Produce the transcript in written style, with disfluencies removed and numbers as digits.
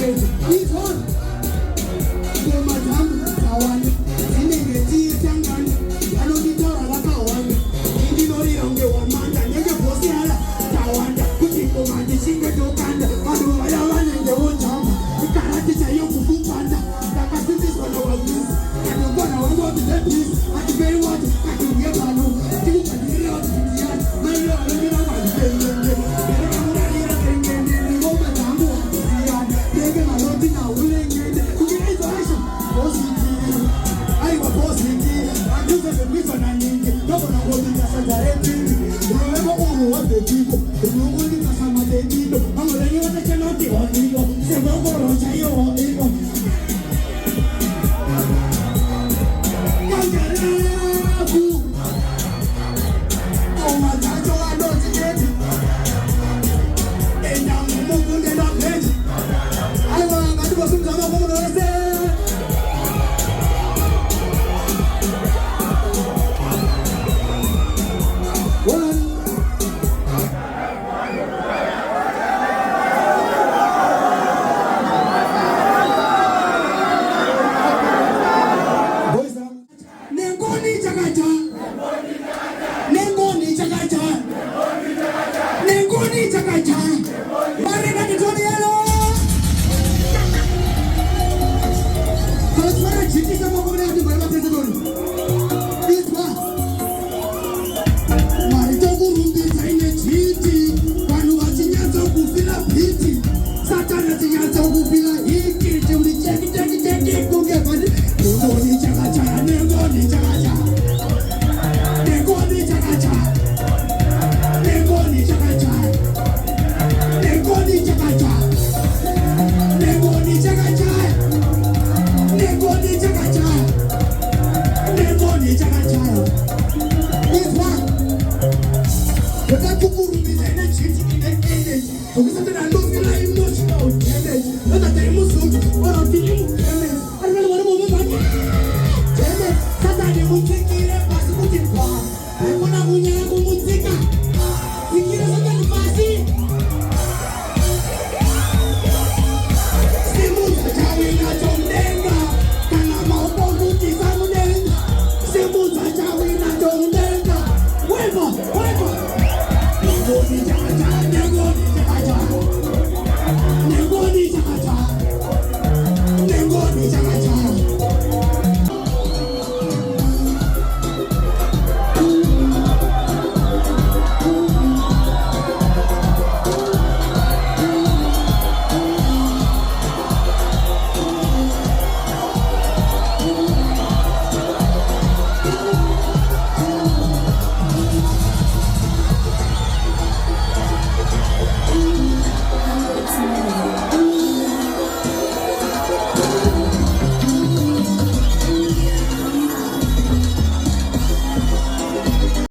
He's on. Go madam, kawan. Ini ngeji jangan. Anu di tora kawan. Ini nori onge wamanda. Nyege bosi ala kawan. Kutiko mandi singa dokanda. Anu wala wana nge wonjama. Ikarati chayo kufupanda. Takasisi swana wabu. Anu kona wango bilepis. Ati very what? Ati ngepanu. Tiku kadiri watu kitiani. Mayo alumina wali kengenge. People,